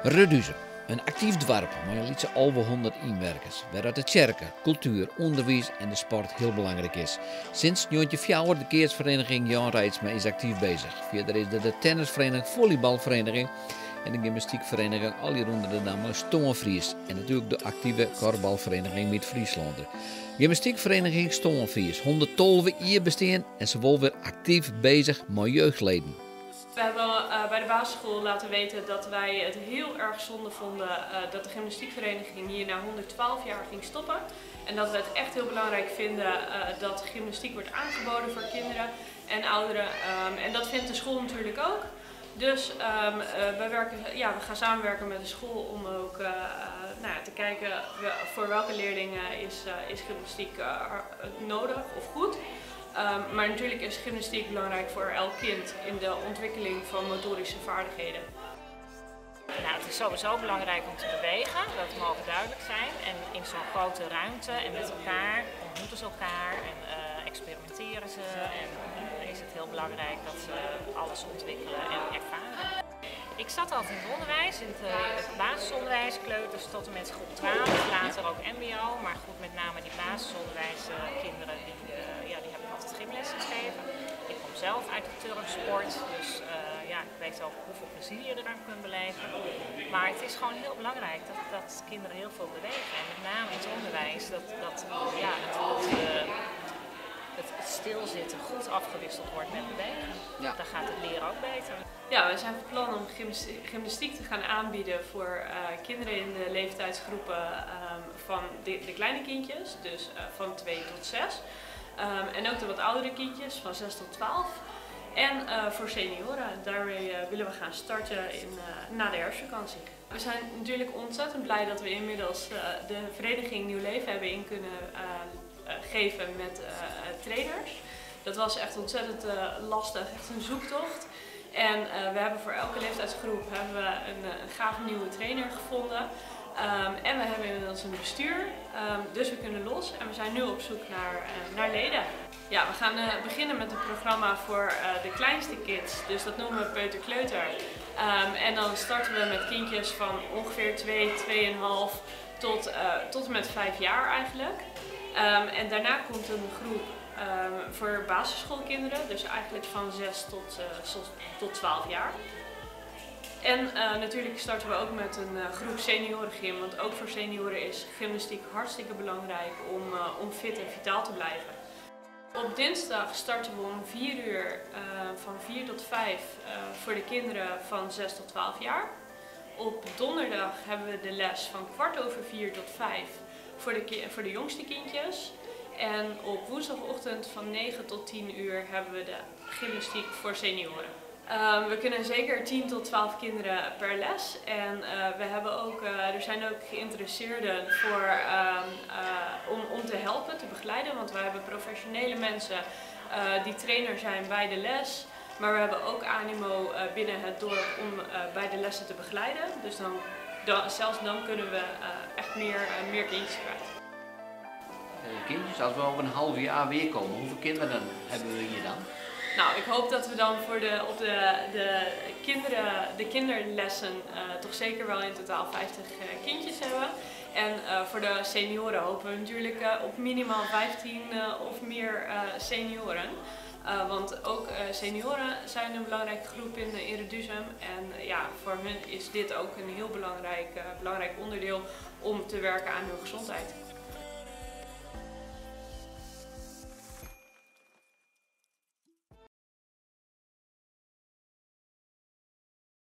Reduzem, een actief dorp met lietse over 100 inwerkers, waaruit de kerken, cultuur, onderwijs en de sport heel belangrijk is. Sinds 1904 de keersvereniging Jan Reitsma is actief bezig. Verder is er de tennisvereniging, volleybalvereniging en de gymnastiekvereniging al hier onder de naam Stoonfries. En natuurlijk de actieve korfbalvereniging met Friesland. Gymnastiekvereniging Stoonfries, 112 jaar bestaan en ze worden weer actief bezig met jeugdleden. We hebben bij de basisschool laten weten dat wij het heel erg zonde vonden dat de gymnastiekvereniging hier na 112 jaar ging stoppen. En dat we het echt heel belangrijk vinden dat gymnastiek wordt aangeboden voor kinderen en ouderen. En dat vindt de school natuurlijk ook. Dus we gaan samenwerken met de school om ook te kijken voor welke leerlingen is gymnastiek nodig of goed. Maar natuurlijk is gymnastiek belangrijk voor elk kind in de ontwikkeling van motorische vaardigheden. Nou, het is sowieso belangrijk om te bewegen, dat mogen duidelijk zijn. En in zo'n grote ruimte en met elkaar ontmoeten ze elkaar en experimenteren ze. En is het heel belangrijk dat ze alles ontwikkelen en ervaren. Ik zat altijd in het onderwijs, in het basisonderwijs, kleuters tot en met groep 12, later ook mbo. Maar goed, met name die basisonderwijskinderen, die heb ik altijd gymlessen gegeven. Ik kom zelf uit de turfsport, dus ik weet ook hoeveel plezier je eraan kunt beleven. Maar het is gewoon heel belangrijk dat kinderen heel veel bewegen. En met name in het onderwijs, het stilzitten goed afgewisseld wordt met bewegen. Ja. Dan gaat het leren ook beter. Ja, we zijn van plan om gymnastiek te gaan aanbieden voor kinderen in de leeftijdsgroepen van de kleine kindjes, dus van 2 tot 6. En ook de wat oudere kindjes van 6 tot 12. En voor senioren, daarmee willen we gaan starten na de herfstvakantie. We zijn natuurlijk ontzettend blij dat we inmiddels de vereniging Nieuw Leven hebben in kunnen geven met trainers. Dat was echt ontzettend lastig, echt een zoektocht. En we hebben voor elke leeftijdsgroep een gave nieuwe trainer gevonden. En we hebben inmiddels een bestuur, dus we kunnen los en we zijn nu op zoek naar leden. Ja, we gaan beginnen met een programma voor de kleinste kids, dus dat noemen we peuterkleuter. En dan starten we met kindjes van ongeveer 2, 2,5 tot en met 5 jaar eigenlijk. En daarna komt een groep voor basisschoolkinderen, dus eigenlijk van 6 tot 12 jaar. En natuurlijk starten we ook met een groep seniorengym, want ook voor senioren is gymnastiek hartstikke belangrijk om fit en vitaal te blijven. Op dinsdag starten we om 4 uur van 4 tot 5 voor de kinderen van 6 tot 12 jaar. Op donderdag hebben we de les van 4:15 tot 5 voor de jongste kindjes. En op woensdagochtend van 9 tot 10 uur hebben we de gymnastiek voor senioren. We kunnen zeker 10 tot 12 kinderen per les en er zijn ook geïnteresseerden om te helpen, te begeleiden. Want we hebben professionele mensen die trainer zijn bij de les. Maar we hebben ook animo binnen het dorp om bij de lessen te begeleiden. Dus zelfs dan kunnen we echt meer kindjes kwijt. Kindjes, als we over een half jaar weer komen, hoeveel kinderen hebben we hier dan? Nou, ik hoop dat we dan op de kinderlessen toch zeker wel in totaal 50 kindjes hebben. En voor de senioren hopen we natuurlijk op minimaal 15 of meer senioren. Want ook senioren zijn een belangrijke groep in Reduzem. En voor hun is dit ook een heel belangrijk onderdeel om te werken aan hun gezondheid.